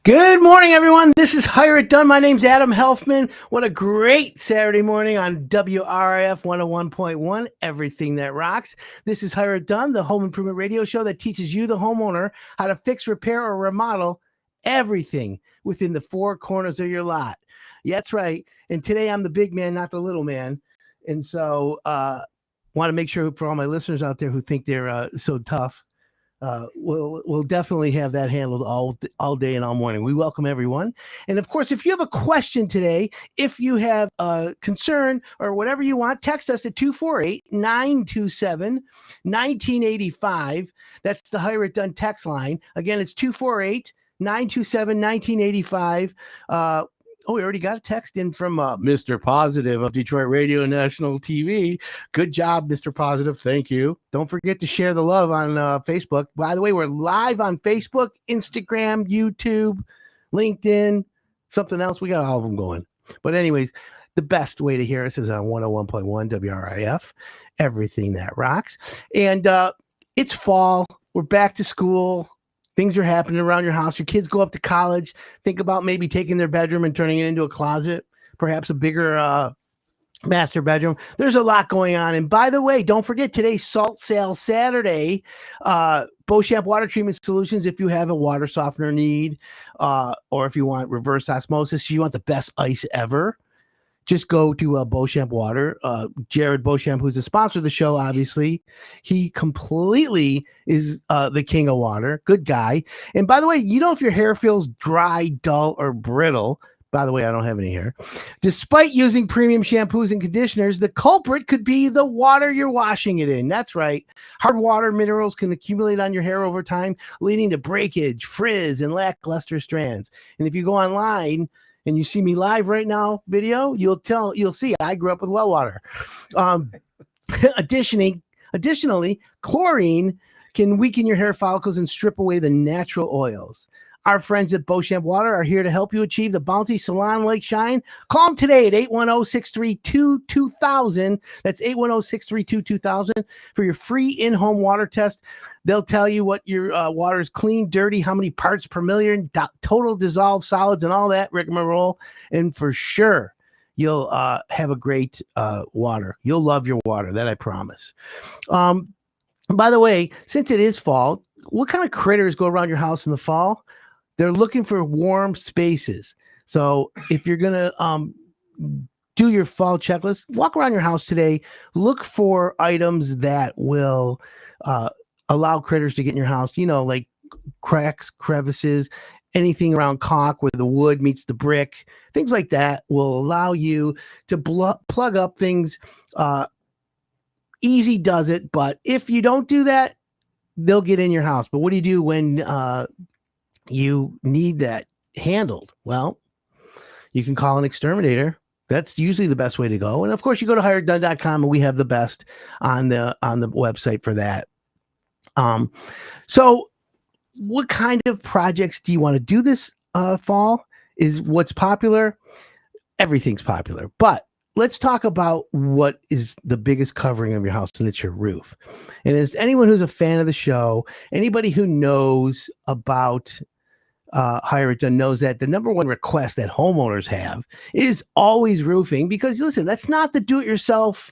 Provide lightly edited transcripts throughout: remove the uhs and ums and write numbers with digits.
Good morning, everyone. This is Hire It Done. My name's Adam Helfman. What a great Saturday morning on WRIF 101.1, Everything That Rocks. This is Hire It Done, the home improvement radio show that teaches you, the homeowner, how to fix, repair, or remodel everything within the four corners of your lot. Yeah, that's right. And today I'm the big man, not the little man. And so want to make sure for all my listeners out there who think they're so tough, we'll definitely have that handled all day and all morning. We welcome everyone. And of course, if you have a question today, if you have a concern or whatever you want, text us at 248-927-1985. That's the Hire It Done text line. Again, it's 248-927-1985. We already got a text in from Mr. Positive of Detroit Radio and National TV. Good job, Mr. Positive. Thank you. Don't forget to share the love on Facebook. By the way, we're live on Facebook, Instagram, YouTube, LinkedIn, something else. We got all of them going. But anyways, the best way to hear us is on 101.1 WRIF, Everything That Rocks. And it's fall. We're back to school. Things are happening around your house. Your kids go up to college. Think about maybe taking their bedroom and turning it into a closet, perhaps a bigger master bedroom. There's a lot going on. And by the way, don't forget today's Salt Sale Saturday. Beauchamp Water Treatment Solutions, if you have a water softener need, or if you want reverse osmosis, you want the best ice ever, just go to Beauchamp Water. Jared Beauchamp, who's the sponsor of the show, obviously, he completely is the king of water. Good guy. And by the way, if your hair feels dry, dull, or brittle, by the way, I don't have any hair, despite using premium shampoos and conditioners, the culprit could be the water you're washing it in. That's right. Hard water minerals can accumulate on your hair over time, leading to breakage, frizz, and lackluster strands. And if you go online and you see me live right now video, you'll see I grew up with well water. Additionally, chlorine can weaken your hair follicles and strip away the natural oils. Our friends at Beauchamp Water are here to help you achieve the bouncy salon-like shine. Call them today at 810-632-2000. That's 810-632-2000 for your free in-home water test. They'll tell you what your water is clean, dirty, how many parts per million, total dissolved solids, and all that rigmarole. And for sure, you'll have a great water. You'll love your water, that I promise. By the way, since it is fall, what kind of critters go around your house in the fall? They're looking for warm spaces. So if you're going to do your fall checklist, walk around your house today, look for items that will allow critters to get in your house, like cracks, crevices, anything around caulk where the wood meets the brick, things like that will allow you to plug up things. Easy does it, but if you don't do that, they'll get in your house. But what do you do when you need that handled? Well, you can call an exterminator. That's usually the best way to go. And of course, you go to hiredone.com and we have the best on the website for that. So what kind of projects do you want to do this fall? Is what's popular? Everything's popular. But let's talk about what is the biggest covering of your house, and it's your roof. And as anyone who's a fan of the show, anybody who knows about Hire It Done knows that the number one request that homeowners have is always roofing, because listen, that's not the do-it-yourself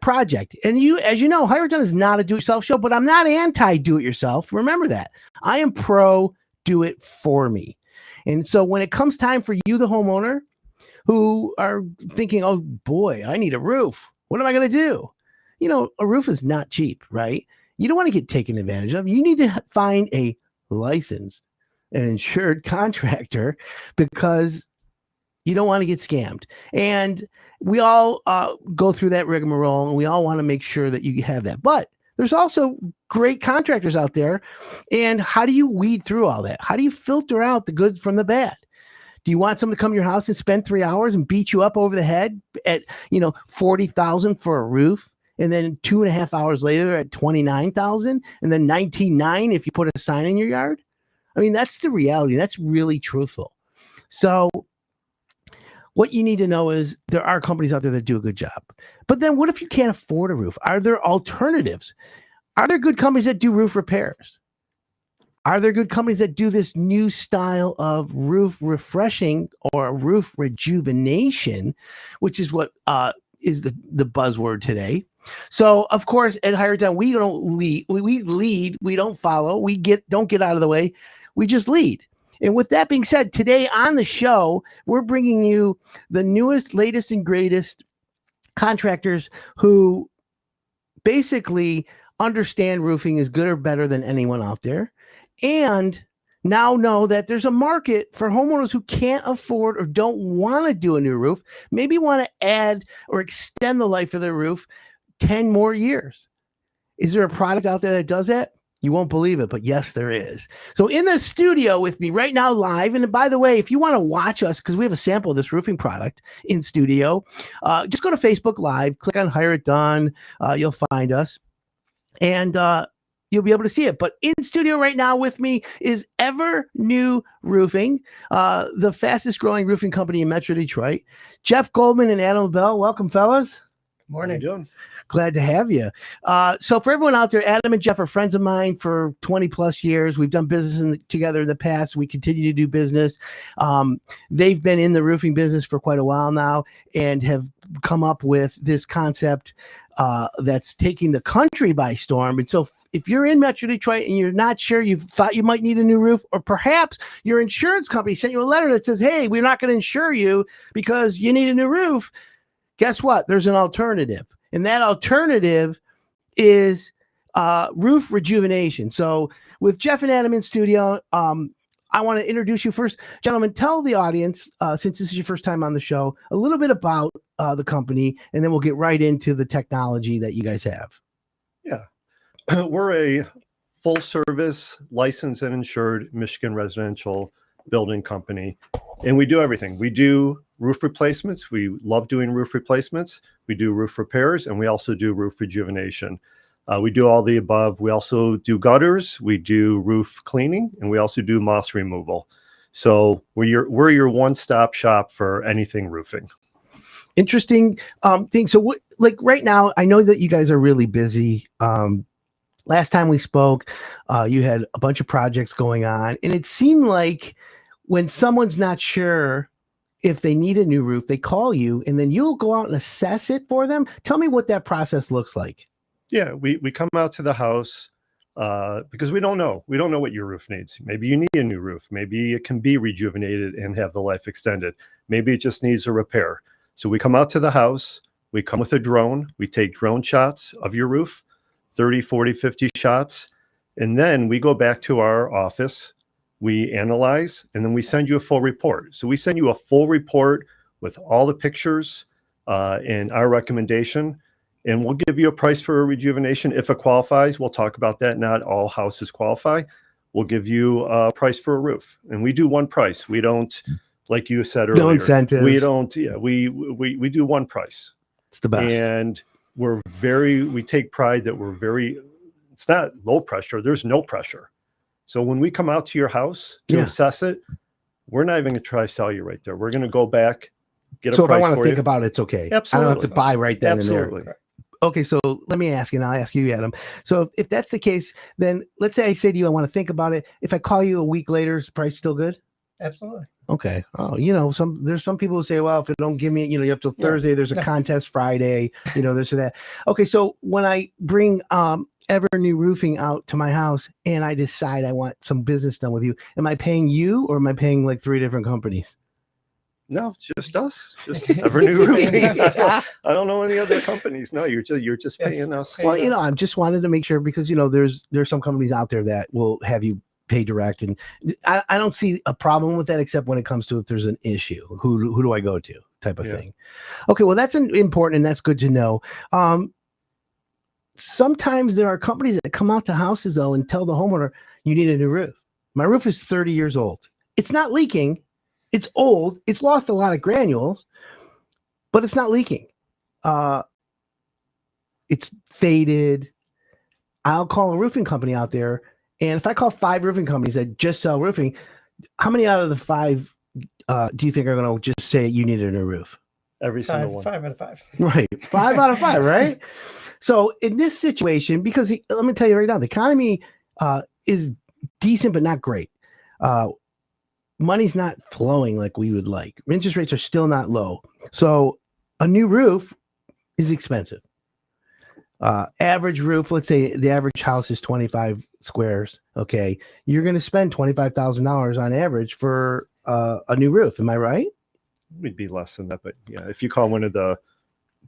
project. And as you know, Hire It Done is not a do-it-yourself show, but I'm not anti-do-it-yourself. Remember that. I am pro do it for me. And so when it comes time for you, the homeowner, who are thinking, oh boy, I need a roof, what am I going to do? A roof is not cheap, right? You don't want to get taken advantage of. You need to find a licensed and insured contractor, because you don't want to get scammed. And we all go through that rigmarole, and we all want to make sure that you have that. But there's also great contractors out there. And how do you weed through all that? How do you filter out the good from the bad? Do you want someone to come to your house and spend 3 hours and beat you up over the head at, $40,000 for a roof? And then 2.5 hours later, they're at 29,000, and then 19,900 if you put a sign in your yard. I mean, that's the reality. That's really truthful. So what you need to know is there are companies out there that do a good job. But then what if you can't afford a roof? Are there alternatives? Are there good companies that do roof repairs? Are there good companies that do this new style of roof refreshing or roof rejuvenation, which is what is the buzzword today? So, of course, at Higher Down, we don't lead. We lead. We don't follow. We don't get out of the way. We just lead. And with that being said, today on the show, we're bringing you the newest, latest, and greatest contractors who basically understand roofing is good or better than anyone out there, and now know that there's a market for homeowners who can't afford or don't want to do a new roof, maybe want to add or extend the life of their roof 10 more years. Is there a product out there that does that? You won't believe it, but yes, there is. So in the studio with me right now live, and by the way, if you want to watch us, because we have a sample of this roofing product in studio, just go to Facebook Live, click on Hire It Done, you'll find us, and you'll be able to see it. But in studio right now with me is Ever New Roofing, the fastest growing roofing company in Metro Detroit. Jeff Goldman and Adam Bell, welcome, fellas. Morning. How you doing? Glad to have you. So for everyone out there, Adam and Jeff are friends of mine for 20 plus years. We've done business together in the past. We continue to do business. They've been in the roofing business for quite a while now and have come up with this concept that's taking the country by storm. And so if you're in Metro Detroit and you're not sure, you thought you might need a new roof, or perhaps your insurance company sent you a letter that says, hey, we're not going to insure you because you need a new roof. Guess what? There's an alternative. And that alternative is roof rejuvenation. So with Jeff and Adam in studio, I want to introduce you first. Gentlemen, tell the audience, since this is your first time on the show, a little bit about the company, and then we'll get right into the technology that you guys have. Yeah. We're a full-service, licensed and insured Michigan residential building company, and we do everything. We do roof replacements. We love doing roof replacements. We do roof repairs, and we also do roof rejuvenation. We do all the above. We also do gutters. We do roof cleaning, and we also do moss removal. So we're your one-stop shop for anything roofing. Interesting thing. So like right now, I know that you guys are really busy. Last time we spoke, you had a bunch of projects going on, and it seemed like when someone's not sure if they need a new roof, they call you, and then you'll go out and assess it for them. Tell me what that process looks like. Yeah, we come out to the house because we don't know. We don't know what your roof needs. Maybe you need a new roof. Maybe it can be rejuvenated and have the life extended. Maybe it just needs a repair. So we come out to the house. We come with a drone. We take drone shots of your roof, 30, 40, 50 shots. And then we go back to our office. We analyze, and then we send you a full report. So we send you a full report with all the pictures and our recommendation, and we'll give you a price for a rejuvenation if it qualifies. We'll talk about that. Not all houses qualify. We'll give you a price for a roof, and we do one price. We don't, like you said earlier, no incentives. We don't. Yeah, we do one price. It's the best, and we take pride that we're very. It's not low pressure. There's no pressure. So when we come out to your house to assess it, we're not even going to try to sell you right there. We're going to go back, get a price for you. So if I want to think about it, it's okay. Absolutely. I don't have to buy right then and there. Okay, so let me ask you, and I'll ask you, Adam. So if that's the case, then let's say I say to you, I want to think about it. If I call you a week later, is the price still good? Absolutely. Okay. Oh, there's some people who say, well, if it don't give me, you have till Thursday, there's a contest Friday, this or that. Okay, so when I bring Ever New Roofing out to my house and I decide I want some business done with you, am I paying you or am I paying like 3 different companies? No, it's just us. Just Ever New Roofing. I don't know any other companies. No, you're just paying us. Well, I just wanted to make sure because there's some companies out there that will have you pay direct, and I don't see a problem with that except when it comes to if there's an issue. Who do I go to? Type of thing. Okay, well that's important and that's good to know. Sometimes there are companies that come out to houses though and tell the homeowner you need a new roof. My roof is 30 years old. It's not leaking. It's old. It's lost a lot of granules, but it's not leaking. It's faded. I'll call a roofing company out there, and if I call 5 roofing companies that just sell roofing, how many out of the 5 do you think are going to just say you need a new roof? Every single one. 5 out of 5. Right. 5 out of 5, right? So in this situation, because let me tell you right now, the economy is decent, but not great. Money's not flowing like we would like. Interest rates are still not low. So a new roof is expensive. Average roof, let's say the average house is 25 squares. Okay. You're going to spend $25,000 on average for a new roof. Am I right? We'd be less than that, but yeah, if you call one of the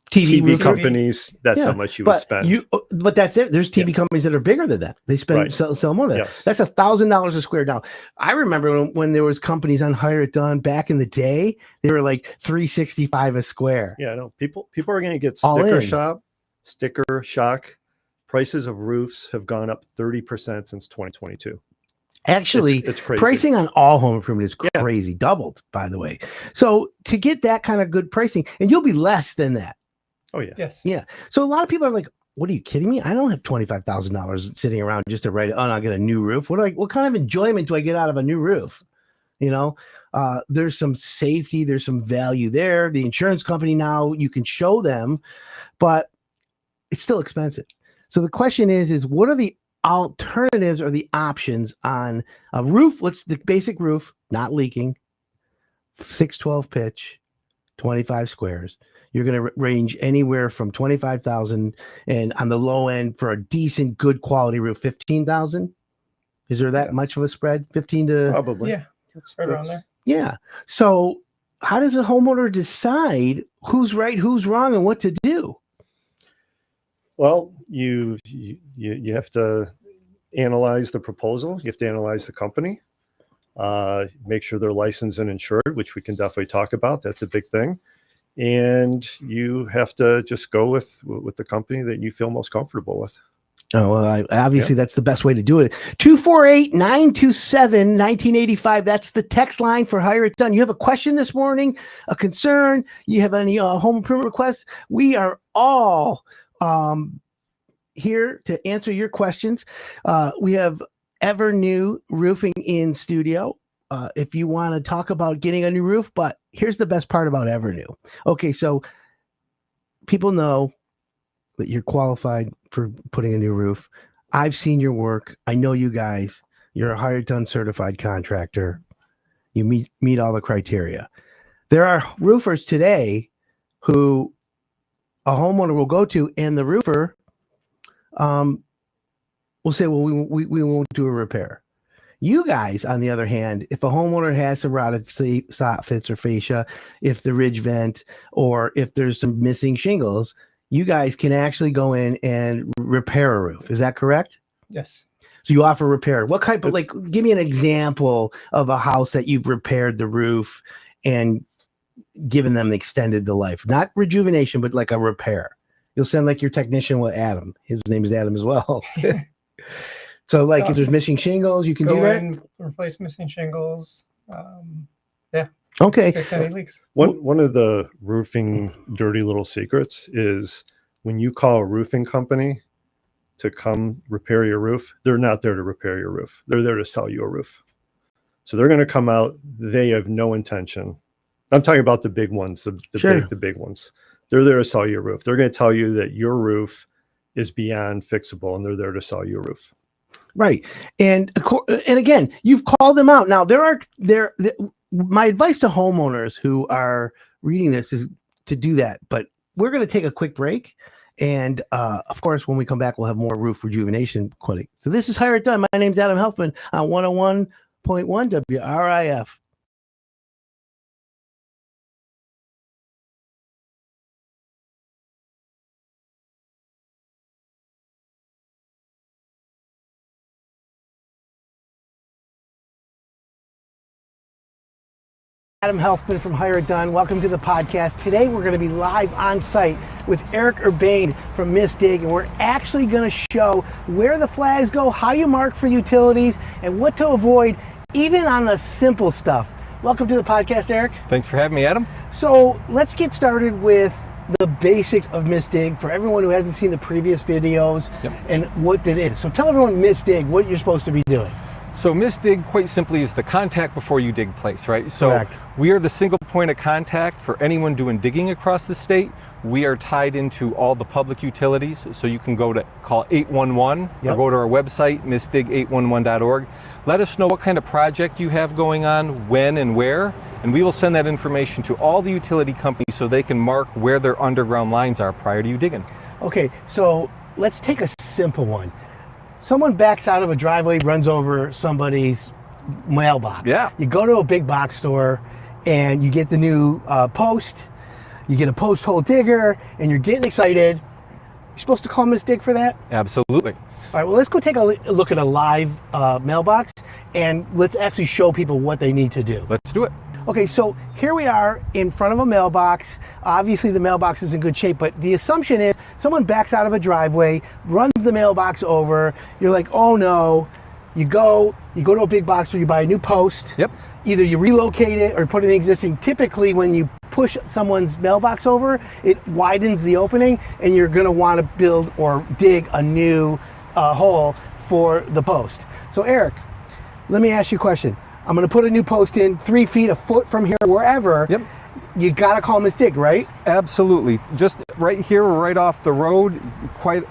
TV TV companies, that's how much you would spend. But that's it. There's TV companies that are bigger than that. They spend sell more than that. Yes. That's $1,000 a square. Now, I remember when there was companies on Hire It Done back in the day, they were like $365 a square. Yeah, no, people are going to get sticker shock. Prices of roofs have gone up 30% since 2022. Actually, it's crazy. Pricing on all home improvement is crazy, doubled, by the way. So to get that kind of good pricing, and you'll be less than that. Oh, yeah. Yes. Yeah. So a lot of people are like, what are you kidding me? I don't have $25,000 sitting around just to write it. Oh, I'll get a new roof. What kind of enjoyment do I get out of a new roof? You know, there's some safety, there's some value there. The insurance company now, you can show them, but it's still expensive. So the question is what are the alternatives or the options on a roof? The basic roof, not leaking, 612 pitch, 25 squares. You're going to range anywhere from 25,000, and on the low end for a decent, good quality roof, 15,000. Is there that much of a spread? 15 to probably. Yeah, right around there. Yeah. So how does a homeowner decide who's right, who's wrong, and what to do? Well, you have to analyze the proposal. You have to analyze the company. Make sure they're licensed and insured, which we can definitely talk about. That's a big thing. And you have to just go with the company that you feel most comfortable with. Oh, well, obviously that's the best way to do it. 248-927-1985. That's the text line for Hire It Done. You have a question this morning, a concern, you have any home improvement requests? We are all here to answer your questions. We have Evernew Roofing in studio. If you want to talk about getting a new roof, but here's the best part about Evernew. Okay, so people know that you're qualified for putting a new roof. I've seen your work. I know you guys. You're a Hire It Done certified contractor. You meet all the criteria. There are roofers today who a homeowner will go to, and the roofer will say, well, we won't do a repair. You guys, on the other hand, if a homeowner has some rotted soffits or fascia, if the ridge vent, or if there's some missing shingles, you guys can actually go in and repair a roof. Is that correct? Yes. So you offer repair. What type of, give me an example of a house that you've repaired the roof and given them extended the life, not rejuvenation, but like a repair. You'll send like your technician with Adam. His name is Adam as well. So like if there's missing shingles, you can do that? And replace missing shingles. Yeah. Okay. Fix any leaks. One of the roofing dirty little secrets is when you call a roofing company to come repair your roof, they're not there to repair your roof. They're there to sell you a roof. So they're going to come out. They have no intention. I'm talking about the big ones, the big ones. They're there to sell you a roof. They're going to tell you that your roof is beyond fixable, and they're there to sell you a roof. Right. And again, you've called them out. Now my advice to homeowners who are reading this is to do that, but we're going to take a quick break. And of course, when we come back, we'll have more roof rejuvenation quality. So this is Hire It Done. My name's Adam Helfman on 101.1 WRIF. Adam Helfman from Hire It Done. Welcome to the podcast. Today we're going to be live on site with Eric Urbane from Miss Dig, and we're actually going to show where the flags go, how you mark for utilities, and what to avoid, even on the simple stuff. Welcome to the podcast, Eric. Thanks for having me, Adam. So let's get started with the basics of Miss Dig for everyone who hasn't seen the previous videos and what that is. So tell everyone Miss Dig, what you're supposed to be doing. So Miss Dig, quite simply, is the contact before you dig place, right? So Correct. we are the single point of contact for anyone doing digging across the state. We are tied into all the public utilities, so you can call 811 Yep. or go to our website, missdig811.org. Let us know what kind of project you have going on, when and where, and we will send that information to all the utility companies so they can mark where their underground lines are prior to you digging. Okay, so let's take a simple one. Someone backs out of a driveway, runs over somebody's mailbox. Yeah. You go to a big box store and you get the new post. You get a post hole digger and you're getting excited. You're supposed to call Miss Dig for that? Absolutely. All right, well, let's go take a look at a live mailbox and let's actually show people what they need to do. Let's do it. Okay, so here we are in front of a mailbox. Obviously the mailbox is in good shape, but the assumption is someone backs out of a driveway, runs the mailbox over. You're like, oh no. You go to a big box store, you buy a new post. Yep. Either you relocate it or put in the existing. Typically when you push someone's mailbox over, it widens the opening and you're gonna wanna build or dig a new hole for the post. So Eric, let me ask you a question. I'm gonna put a new post in 3 feet, a foot from here, wherever. Yep. You gotta call Miss Dig, right? Absolutely. Just right here, right off the road, quite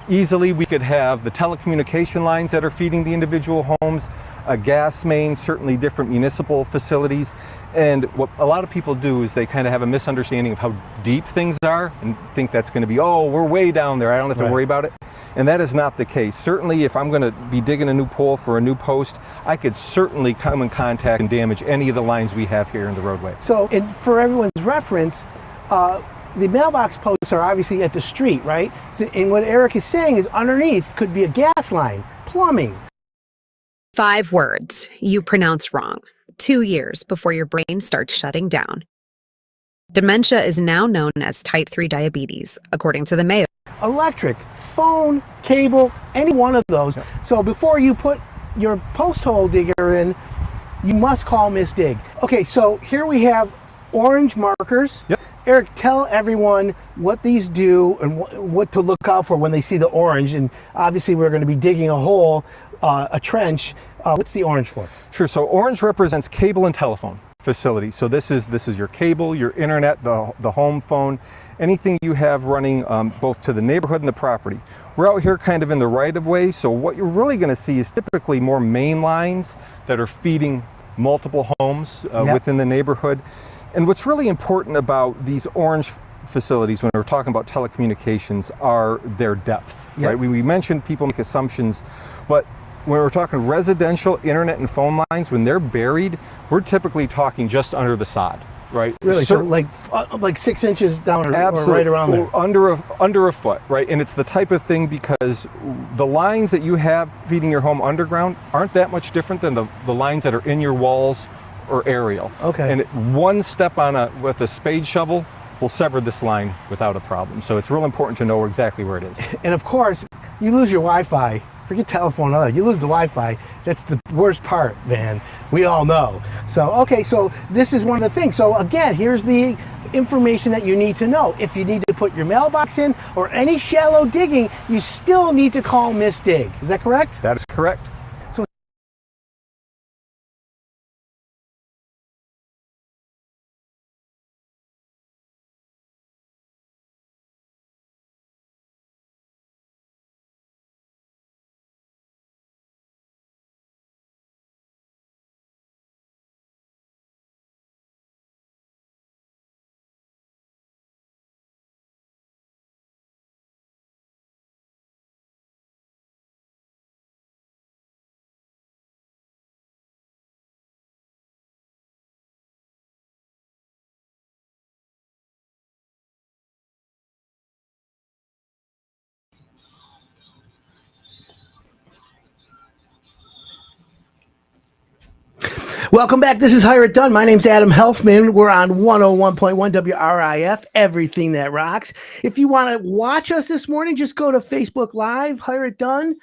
easily we could have the telecommunication lines that are feeding the individual homes, a gas main, certainly different municipal facilities. And what a lot of people do is they kind of have a misunderstanding of how deep things are and think that's going to be, oh, we're way down there, I don't have to worry about it. And that is not the case. Certainly if I'm going to be digging a new pole for a new post, I could certainly come in contact and damage any of the lines we have here in the roadway. So, and for everyone's reference, the mailbox posts are obviously at the street, right? So, and what Eric is saying is underneath could be a gas line, plumbing. 5 words you pronounce wrong 2 years before your brain starts shutting down. Dementia is now known as type 3 diabetes, according to the Mayo. Electric, phone, cable, any one of those. So before you put your post hole digger in, you must call Miss Dig. Okay, so here we have orange markers. Yep. Eric, tell everyone what these do and what to look out for when they see the orange. And obviously we're going to be digging a hole, a trench. What's the orange for? Sure, so orange represents cable and telephone facility. So this is your cable, your internet, the home phone, anything you have running both to the neighborhood and the property. We're out here kind of in the right of way, so what you're really going to see is typically more main lines that are feeding multiple homes within the neighborhood. And what's really important about these orange facilities when we're talking about telecommunications are their depth, right? We mentioned people make assumptions, but when we're talking residential internet and phone lines, when they're buried, we're typically talking just under the sod, right? Really? So like 6 inches down or right around there? Under a foot, right? And it's the type of thing because the lines that you have feeding your home underground aren't that much different than the lines that are in your walls or aerial. Okay. And one step with a spade shovel will sever this line without a problem. So it's real important to know exactly where it is. And of course, you lose your Wi-Fi. Forget telephone, you lose the Wi-Fi. That's the worst part, man. We all know. So, okay, so this is one of the things. So again, here's the information that you need to know. If you need to put your mailbox in or any shallow digging, you still need to call Miss Dig. Is that correct? That is correct. Welcome back. This is Hire It Done. My name's Adam Helfman. We're on 101.1 WRIF, everything that rocks. If you want to watch us this morning, just go to Facebook Live, Hire It Done.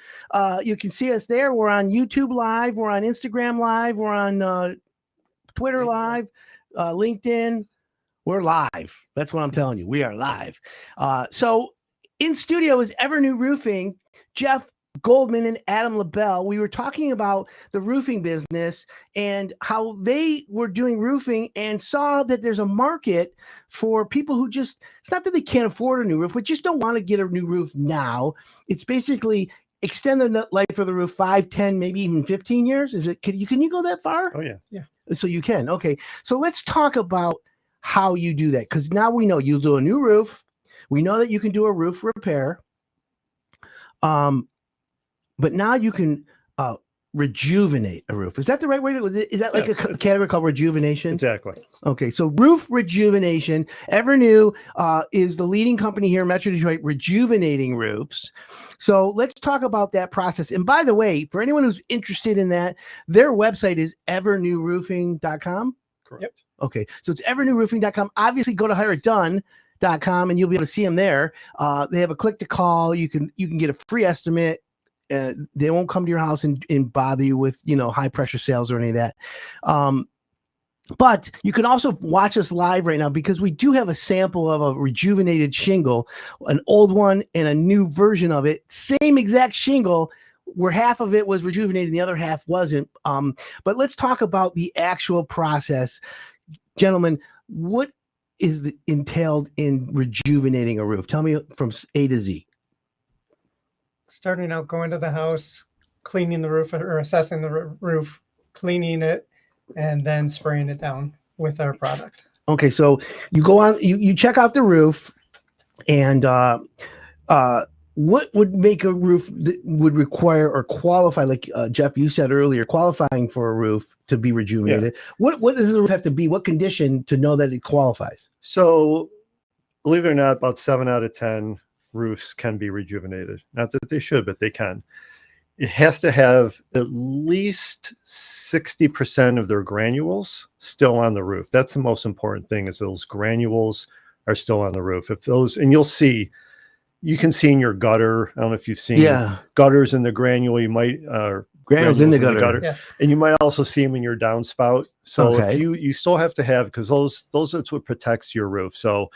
You can see us there. We're on YouTube Live. We're on Instagram Live. We're on Twitter Live, LinkedIn. We're live. That's what I'm telling you. We are live. So in studio is Evernew Roofing, Jeff Goldman and Adam LaBelle. We were talking about the roofing business and how they were doing roofing and saw that there's a market for people who just, it's not that they can't afford a new roof, but just don't want to get a new roof now. It's basically extend the life of the roof 5, 10, maybe even 15 years. Is it, can you go that far? Oh, yeah. Yeah. So you can. Okay. So let's talk about how you do that. Because now we know you'll do a new roof. We know that you can do a roof repair. But now you can rejuvenate a roof. Is that the right way? Is that like a category called rejuvenation? Exactly. Okay, so roof rejuvenation. Evernew is the leading company here in Metro Detroit rejuvenating roofs. So let's talk about that process. And by the way, for anyone who's interested in that, their website is evernewroofing.com. Correct. Yep. Okay, so it's evernewroofing.com. Obviously, go to hireitdone.com and you'll be able to see them there. They have a click to call. You can get a free estimate. They won't come to your house and bother you with, high pressure sales or any of that. But you can also watch us live right now because we do have a sample of a rejuvenated shingle, an old one and a new version of it. Same exact shingle where half of it was rejuvenated and the other half wasn't. But let's talk about the actual process. Gentlemen, what is entailed in rejuvenating a roof? Tell me from A to Z. Starting out, going to the house, cleaning the roof or assessing the roof, cleaning it, and then spraying it down with our product. Okay, so you go on, you check out the roof, and what would make a roof that would require or qualify, like Jeff, you said earlier, qualifying for a roof to be rejuvenated? Yeah. What does the roof have to be? What condition to know that it qualifies? So, believe it or not, about 7 out of 10 roofs can be rejuvenated. Not that they should, but they can. It has to have at least 60% of their granules still on the roof. That's the most important thing, is those granules are still on the roof. If those, and you can see in your gutter, I don't know if you've seen gutters in the granule, you might, granules in the gutter. Yes. And you might also see them in your downspout. So if you still have to have, because those that's what protects your roof. So,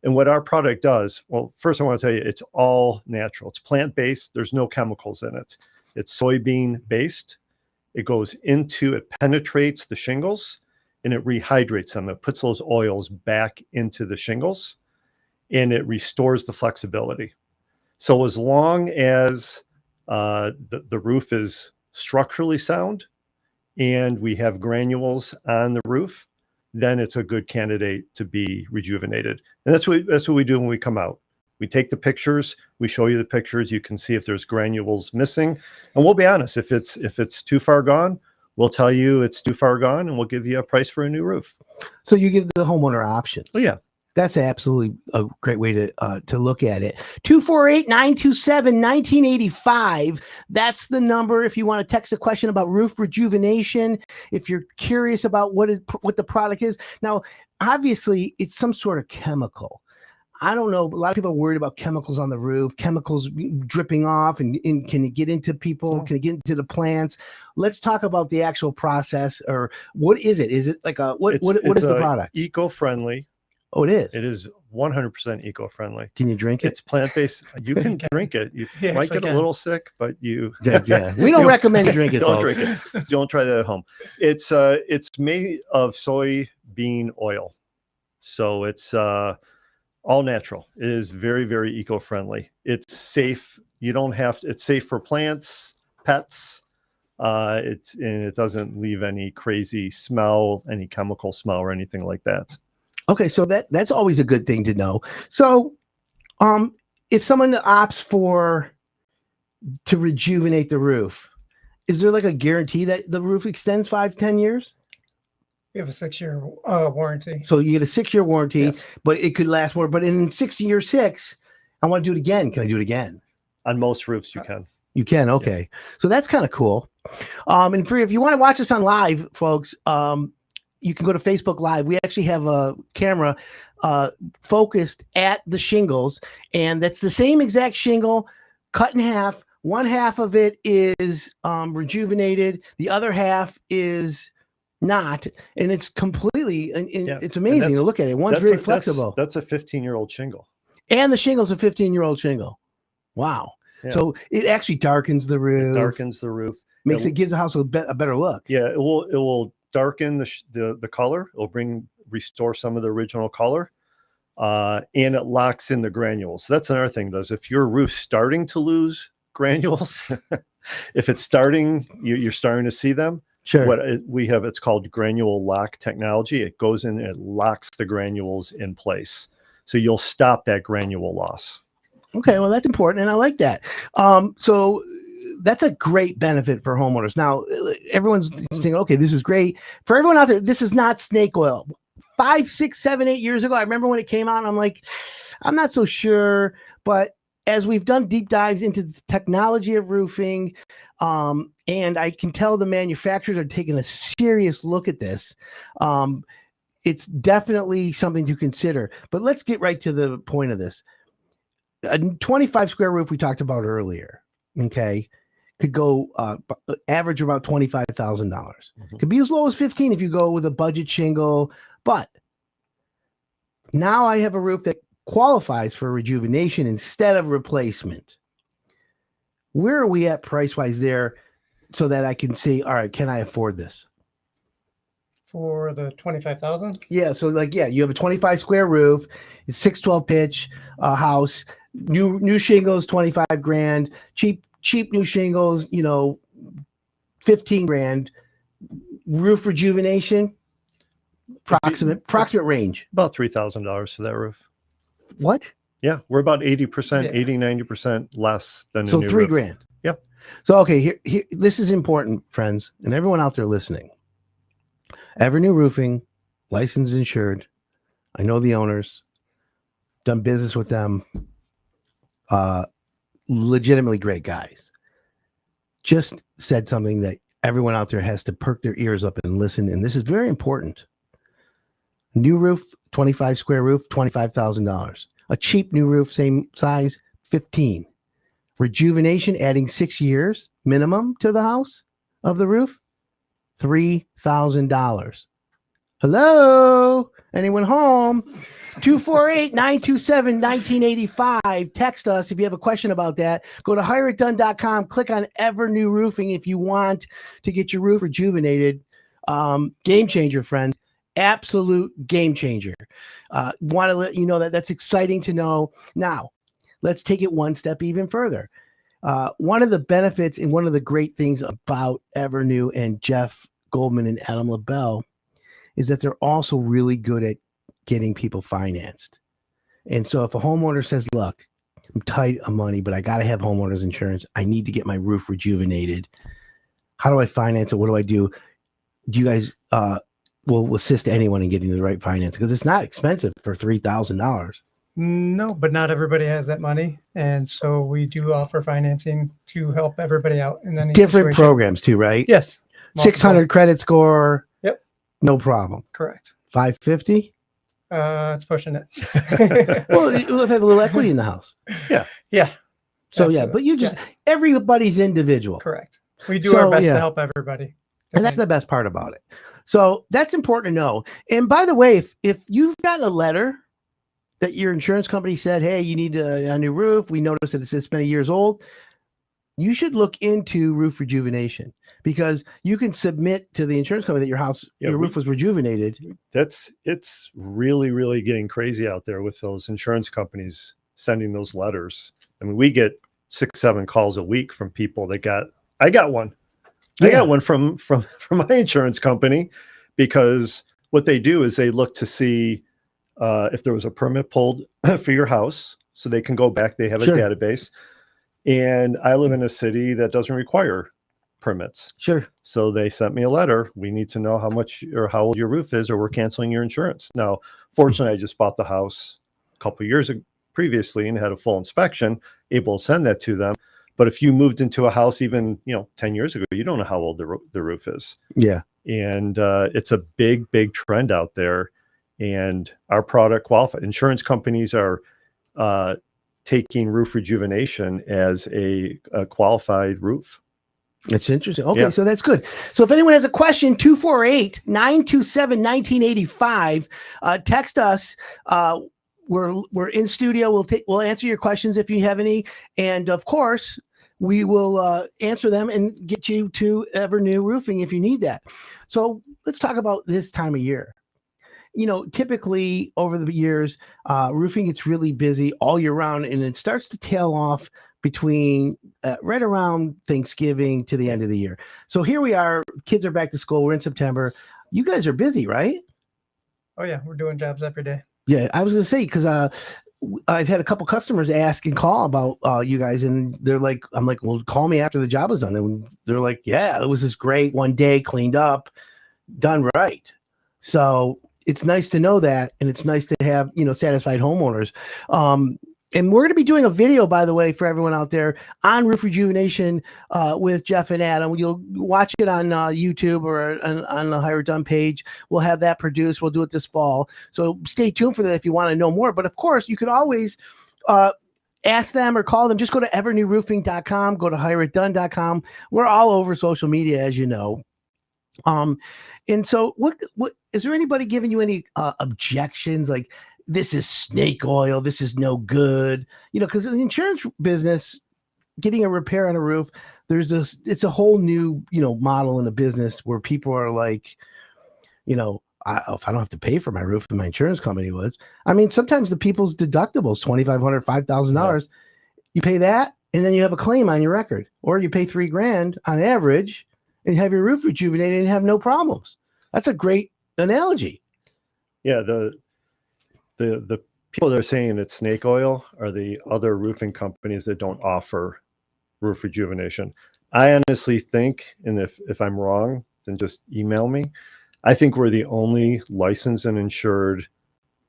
and what our product does, well, first I want to tell you, it's all natural. It's plant-based. There's no chemicals in it. It's soybean-based. It goes into, it penetrates the shingles, and it rehydrates them. It puts those oils back into the shingles, and it restores the flexibility. So as long as the roof is structurally sound and we have granules on the roof, then it's a good candidate to be rejuvenated. And that's what we do when we come out. We take the pictures, we show you the pictures, you can see if there's granules missing. And we'll be honest, if it's too far gone, we'll tell you it's too far gone and we'll give you a price for a new roof. So you give the homeowner options. Oh, yeah. That's absolutely a great way to look at it. 248-927-1985. That's the number if you want to text a question about roof rejuvenation. If you're curious about what the product is. Now, obviously, it's some sort of chemical. I don't know. A lot of people are worried about chemicals on the roof, chemicals dripping off, and can it get into people? Can it get into the plants? Let's talk about the actual process, or what is it? Is it like what is the product? Eco-friendly. Oh, it is. It is 100% eco-friendly. Can you drink it? It's plant-based. You can drink it. You might get a little sick, but you. Yeah. We don't recommend you drink it. Don't folks. drink it. Don't try that at home. It's made of soybean oil, so it's all natural. It is very, very eco-friendly. It's safe. You don't have to. It's safe for plants, pets. And it doesn't leave any crazy smell, any chemical smell, or anything like that. Okay, so that's always a good thing to know. So, if someone opts to rejuvenate the roof, is there like a guarantee that the roof extends 5-10 years? We have a 6-year warranty. So you get a 6-year warranty, Yes. but it could last more. But in 6 year 6, I want to do it again. Can I do it again? On most roofs, you can. You can. Okay, so that's kind of cool. And if you want to watch us on live, folks, you can go to Facebook Live. We actually have a camera focused at the shingles, and that's the same exact shingle cut in half. One half of it is rejuvenated. The other half is not, and it's completely, it's amazing to look at it. One's really flexible. That's a 15-year-old shingle. And the shingle's a 15-year-old shingle. Wow. Yeah. So it actually darkens the roof. It darkens the roof. Gives the house a better look. Yeah, it will darken the color. It'll restore some of the original color, and it locks in the granules. So that's another thing it does. If your roof's starting to lose granules, if it's starting, you're starting to see them. Sure. It's called granule lock technology. It goes in and it locks the granules in place. So you'll stop that granule loss. Okay, well, that's important, and I like that. So that's a great benefit for homeowners. Now, everyone's thinking, okay, this is great. For everyone out there, this is not snake oil. 5, 6, 7, 8 years ago, I remember when it came out, and I'm like, I'm not so sure. But as we've done deep dives into the technology of roofing, and I can tell the manufacturers are taking a serious look at this, it's definitely something to consider. But let's get right to the point of this. A 25 square roof we talked about earlier, okay, could go average about $25,000. Could be as low as 15 if you go with a budget shingle. But now I have a roof that qualifies for rejuvenation instead of replacement. Where are we at price-wise there so that I can say, all right, can I afford this? For the 25,000? Yeah, so you have a 25 square roof, it's 612 pitch house, new shingles, 25 grand, cheap new shingles, 15 grand. Roof rejuvenation, approximate range. About $3,000 for that roof. What? Yeah, we're about 80%, 80-90% less than so a new $3 roof. grand. Yep. So okay, here this is important, friends, and everyone out there listening. Evernew Roofing, licensed, insured. I know the owners, done business with them. Legitimately great guys. Just said something that everyone out there has to perk their ears up and listen. And this is very important. New roof, 25 square roof, $25,000. A cheap new roof, same size, 15. Rejuvenation, adding 6 years minimum to the house of the roof, $3,000. Hello? Anyone home? 248-927-1985. Text us if you have a question about that. Go to hireitdone.com. Click on Evernew Roofing if you want to get your roof rejuvenated. Game changer, friends. Absolute game changer. Want to let you know that's exciting to know. Now, let's take it one step even further. One of the benefits and one of the great things about Evernew and Jeff Goldman and Adam LaBelle is that they're also really good at getting people financed. And so if a homeowner says, look, I'm tight on money, but I got to have homeowners insurance. I need to get my roof rejuvenated. How do I finance it? What do I do? You guys will assist anyone in getting the right finance because it's not expensive for $3,000. No, but not everybody has that money. And so we do offer financing to help everybody out in any Different situation. programs too, right? Yes. 600 credit score. Yep. No problem. Correct. 550. It's pushing it. Well, you'll have a little equity in the house. Yeah. So That's yeah, but you just everybody's individual. Correct. We do our best to help everybody. And that's the best part about it. So that's important to know. And by the way, if you've gotten a letter that your insurance company said, hey, you need a new roof, we noticed that it's many years old, you should look into roof rejuvenation because you can submit to the insurance company that your roof was rejuvenated. It's really, really getting crazy out there with those insurance companies sending those letters. I mean, we get 6-7 calls a week from people that I got one from my insurance company because what they do is they look to see if there was a permit pulled for your house so they can go back. They have a database. And I live in a city that doesn't require permits. Sure. So they sent me a letter. We need to know how much or how old your roof is, or we're canceling your insurance. Now, fortunately, I just bought the house a couple of years previously and had a full inspection, able to send that to them. But if you moved into a house even 10 years ago, you don't know how old the roof is. Yeah. And it's a big trend out there. And our product qualified. Insurance companies are taking roof rejuvenation as a qualified roof. It's interesting. Okay, so that's good. So if anyone has a question, 248-927-1985, text us. we're in studio. We'll answer your questions if you have any, and of course we will answer them and get you to Evernew Roofing if you need that. So let's talk about this time of year. Typically over the years, roofing gets really busy all year round, and it starts to tail off between right around Thanksgiving to the end of the year. So here we are, kids are back to school. We're in September. You guys are busy, right? Oh yeah, we're doing jobs every day. Yeah, I was going to say, because I've had a couple customers ask and call about you guys, and they're like, I'm like, well, call me after the job is done. And they're like, yeah, it was this great one day, cleaned up, done right. So it's nice to know that, and it's nice to have, satisfied homeowners. And we're going to be doing a video, by the way, for everyone out there on roof rejuvenation with Jeff and Adam. You'll watch it on YouTube or on the Hire It Done page. We'll have that produced. We'll do it this fall. So stay tuned for that if you want to know more. But of course, you can always ask them or call them. Just go to evernewroofing.com, go to hireitdone.com. We're all over social media, as you know. And so what is there anybody giving you any objections, like, this is snake oil, this is no good, because in the insurance business, getting a repair on a roof, it's a whole new, model in the business where people are like, if I don't have to pay for my roof, and my insurance company was, sometimes the people's deductibles, $2,500, $5,000, you pay that, and then you have a claim on your record, or you pay $3,000 on average and have your roof rejuvenated and have no problems. That's a great analogy. Yeah. The people that are saying it's snake oil are the other roofing companies that don't offer roof rejuvenation. I honestly think, and if I'm wrong, then just email me. I think we're the only licensed and insured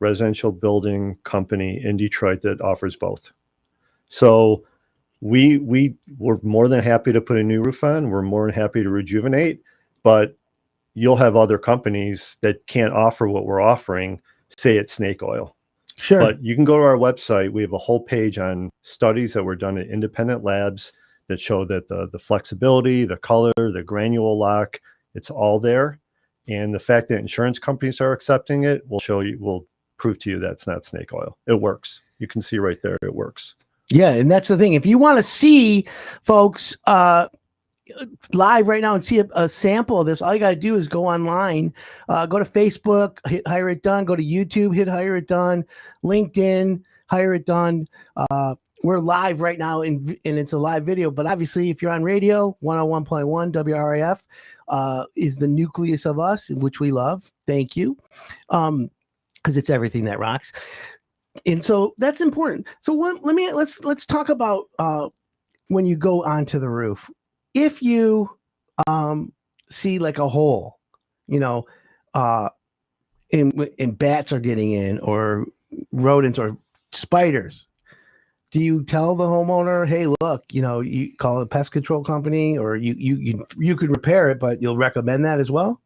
residential building company in Detroit that offers both. So we're more than happy to put a new roof on. We're more than happy to rejuvenate, but you'll have other companies that can't offer what we're offering, say it's snake oil. Sure. But you can go to our website. We have a whole page on studies that were done at independent labs that show that the flexibility, the color, the granule lock, it's all there. And the fact that insurance companies are accepting it will prove to you that's not snake oil. It works. You can see right there, it works. Yeah, and that's the thing. If you want to see folks live right now and see a sample of this, all you got to do is go online, go to Facebook, hit Hire It Done, go to YouTube, hit Hire It Done, LinkedIn, Hire It Done. We're live right now, and it's a live video. But obviously, if you're on radio, 101.1 WRIF is the nucleus of us, which we love. Thank you, because it's everything that rocks. And so that's important. So let's talk about when you go onto the roof. If you see like a hole, and bats are getting in, or rodents or spiders, do you tell the homeowner, hey, look, you call a pest control company, or you could repair it, but you'll recommend that as well?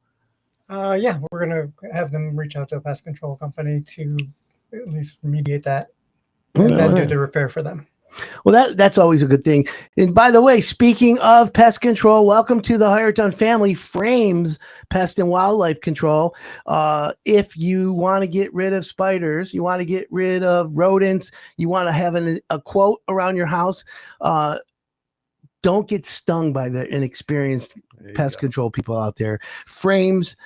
Yeah, we're going to have them reach out to a pest control company to at least remediate that, and then do the repair for them. Well, that's always a good thing. And by the way, speaking of pest control, welcome to the Hire It Done family. Frames Pest and Wildlife Control. If you want to get rid of spiders, you want to get rid of rodents, you want to have a quote around your house, don't get stung by the inexperienced pest control people out there. Frames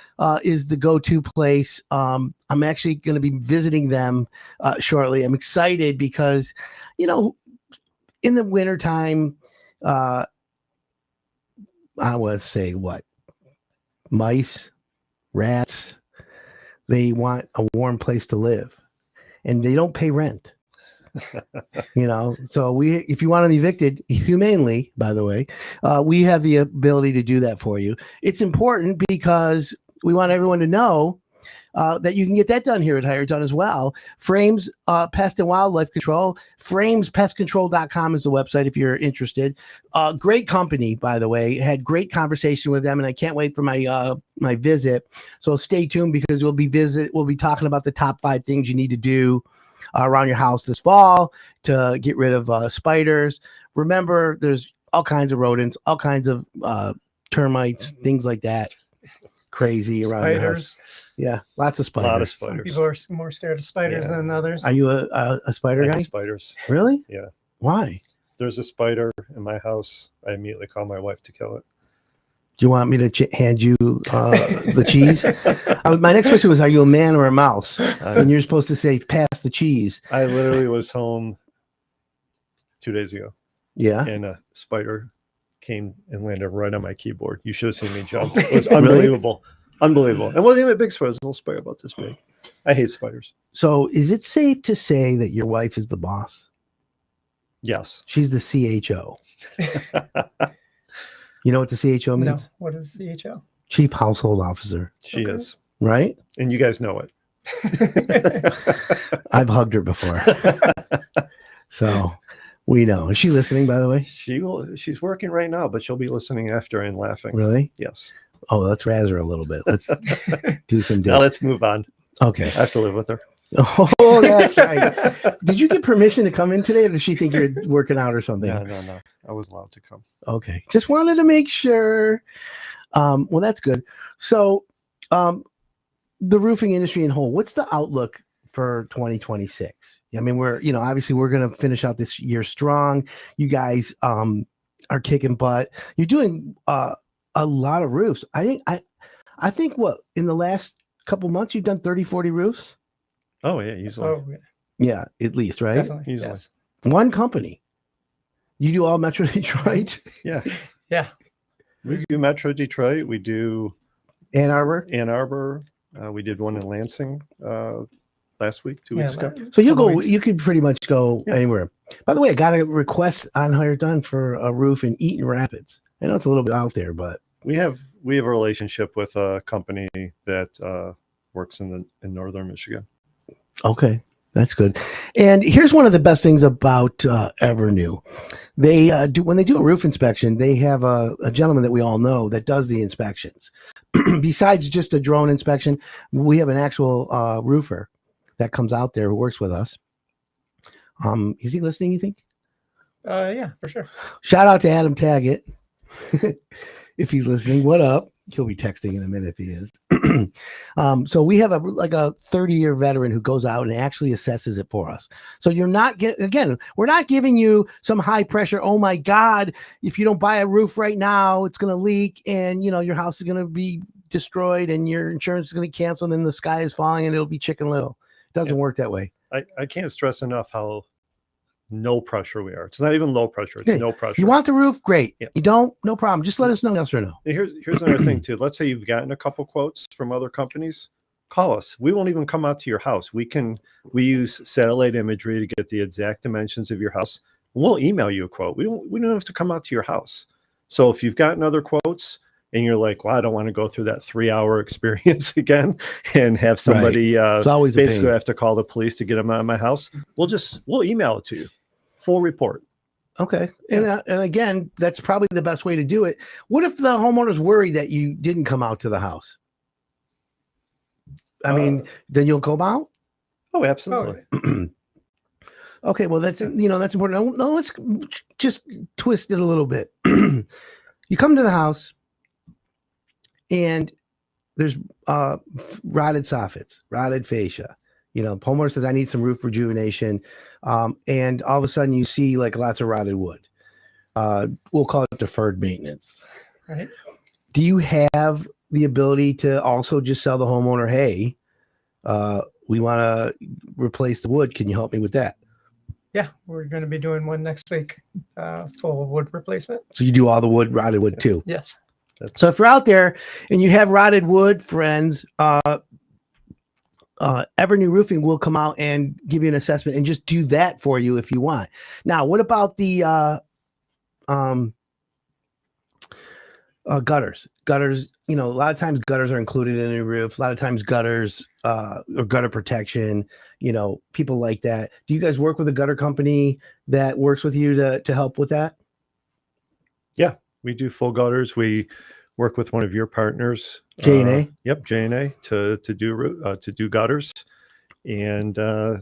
is the go-to place. I'm actually going to be visiting them shortly. I'm excited because, in the wintertime, I would say mice, rats, they want a warm place to live, and they don't pay rent. So if you want them evicted humanely, by the way, we have the ability to do that for you. It's important because we want everyone to know that you can get that done here at Hire It Done as well. Frames Pest and Wildlife Control. FramesPestControl.com is the website if you're interested. Great company, by the way. Had great conversation with them, and I can't wait for my my visit. So stay tuned, because we'll be talking about the top 5 things you need to do around your house this fall to get rid of spiders. Remember, there's all kinds of rodents, all kinds of termites, things like that. crazy around your house. Spiders. Yeah, lots of A lot of spiders. Some spiders. people are more scared of spiders Yeah. than others. Are you a spider I guy? hate spiders. Really? Yeah. Why? There's a spider in my house. I immediately call my wife to kill it. Do you want me to hand you the cheese? My next question was, are you a man or a mouse? And you're supposed to say, pass the cheese. I literally was home 2 days ago, Yeah. and a spider came and landed right on my keyboard. You should have seen me jump. It was unbelievable. Unbelievable. It wasn't even a big spider. It was a little spider about this big. I hate spiders. So is it safe to say that your wife is the boss? Yes. She's the CHO. You know what the CHO No, means? what is CHO? Chief Household Officer, She Okay. is. right? And you guys know it. I've hugged her before. So we know. Is she listening, by the way? She's working right now, but she'll be listening after and laughing. Really? Yes. Oh, let's razz her a little bit. Let's do some Now dirt. let's move on. Okay. I have to live with her. Oh, that's right. Did you get permission to come in today, or does she think you're working out or something? No. I was allowed to come. Okay. Just wanted to make sure. Well, that's good. So, the roofing industry in whole, what's the outlook for 2026? I mean, obviously we're going to finish out this year strong. You guys are kicking butt. You're doing a lot of roofs. I think what, in the last couple months you've done 30, 40 roofs? Oh yeah, easily. Oh, yeah, Yeah, at least, right? definitely. Easily. Yes. One company. You do all Metro Detroit, Yeah. Yeah. We do Metro Detroit. We do Ann Arbor. Ann Arbor. We did one in Lansing last week, 2 weeks ago. So you Couple go. weeks. You could pretty much go Yeah. anywhere. By the way, I got a request on how you're done for a roof in Eaton Rapids. I know it's a little bit out there, but We have a relationship with a company that works in northern Michigan. okay, that's good. And here's one of the best things about Evernew. They do, when they do a roof inspection, they have a gentleman that we all know that does the inspections. Besides just a drone inspection, we have an actual roofer that comes out there who works with us. Is he listening, you think? Yeah, for sure. Shout out to Adam Taggett. If he's listening, what up? He'll be texting in a minute if he is. So we have a 30-year veteran who goes out and actually assesses it for us. So you're not we're not giving you some high pressure. Oh my God, if you don't buy a roof right now, it's going to leak and your house is going to be destroyed and your insurance is going to cancel and the sky is falling and it'll be Chicken Little. It doesn't work that way. I can't stress enough how no pressure we are. It's not even low pressure. It's Yeah. no pressure. You want the roof? Great. Yeah. You don't? No problem. Just let us know, yes or no. And here's another thing too. Let's say you've gotten a couple quotes from other companies. Call us. We won't even come out to your house. We use satellite imagery to get the exact dimensions of your house. We'll email you a quote. We don't have to come out to your house. So if you've gotten other quotes and you're like, well, I don't want to go through that 3-hour experience again and have somebody It's always a basically pain. have to call the police to get them out of my house, we'll email it to you. Full report. Okay. And again, that's probably the best way to do it. What if the homeowner's worried that you didn't come out to the house? I mean, then you'll go out? Oh, absolutely. Okay, well that's that's important. Now let's just twist it a little bit. You come to the house and there's rotted soffits, rotted fascia. Homeowner says I need some roof rejuvenation, and all of a sudden you see like lots of rotted wood. We'll call it deferred maintenance. Right. Do you have the ability to also just sell the homeowner, hey, we want to replace the wood. Can you help me with that? Yeah, we're going to be doing one next week, full wood replacement. So you do all the rotted wood too. Yes. So if you're out there and you have rotted wood, friends, Evernew Roofing will come out and give you an assessment and just do that for you if you want. Now, what about the gutters? Gutters, a lot of times gutters are included in a roof. A lot of times gutters or gutter protection, people like that. Do you guys work with a gutter company that works with you to help with that? Yeah, we do full gutters. We work with one of your partners, J&A. Yep, J&A to do gutters, and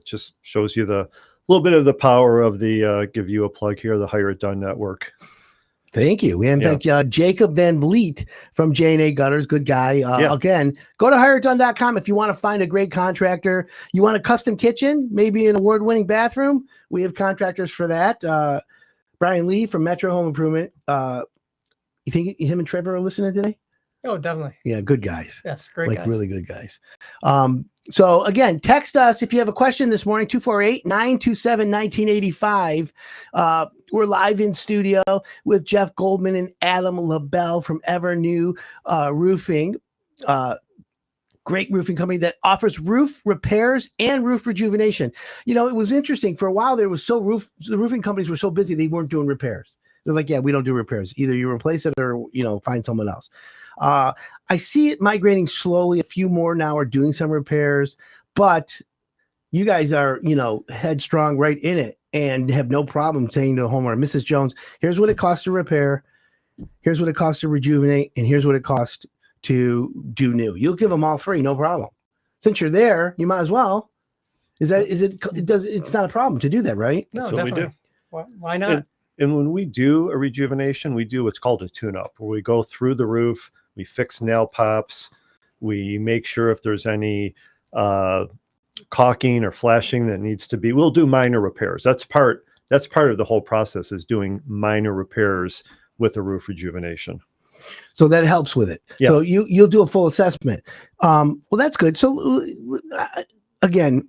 just shows you the little bit of the power of the give you a plug here, the Hire It Done network. Thank you. And in fact, Jacob Van Vliet from J&A Gutters, good guy. Again, go to hireitdone.com if you want to find a great contractor. You want a custom kitchen, maybe an award-winning bathroom. We have contractors for that. Brian Lee from Metro Home Improvement. You think him and Trevor are listening today? Oh, definitely. Yeah, good guys. Yes, great like guys. Really good guys. So again, text us if you have a question this morning, 248-927-1985. We're live in studio with Jeff Goldman and Adam LaBelle from Evernew Roofing. Great roofing company that offers roof repairs and roof rejuvenation. You know, it was interesting. For a while, the roofing companies were so busy, they weren't doing repairs. They're like, yeah, we don't do repairs. Either you replace it or, find someone else. I see it migrating slowly. A few more now are doing some repairs, but you guys are, headstrong right in it and have no problem saying to the homeowner, Mrs. Jones, here's what it costs to repair. Here's what it costs to rejuvenate. And here's what it costs to do new. You'll give them all three, no problem. Since you're there, you might as well. It's not a problem to do that, right? No, That's what definitely. we do. Why not? And when we do a rejuvenation, we do what's called a tune-up, where we go through the roof, we fix nail pops, we make sure if there's any caulking or flashing that needs to be. We'll do minor repairs. That's part of the whole process, is doing minor repairs with a roof rejuvenation. So that helps with it. Yeah. So you'll do a full assessment. Well, that's good. So again,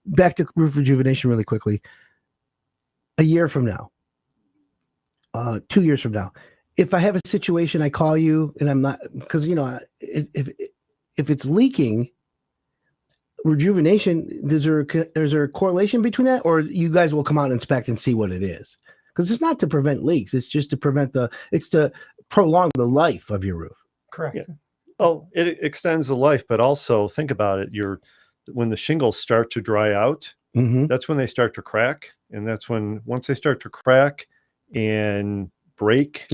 back to roof rejuvenation really quickly. A year from now, 2 years from now, if I have a situation, I call you and I'm not, because if it's leaking, rejuvenation, is there a correlation between that, or you guys will come out and inspect and see what it is? Because it's not to prevent leaks; it's just to it's to prolong the life of your roof. Correct. Yeah. Well, it extends the life, but also think about it. When the shingles start to dry out, that's when they start to crack, and that's once they start to crack and break,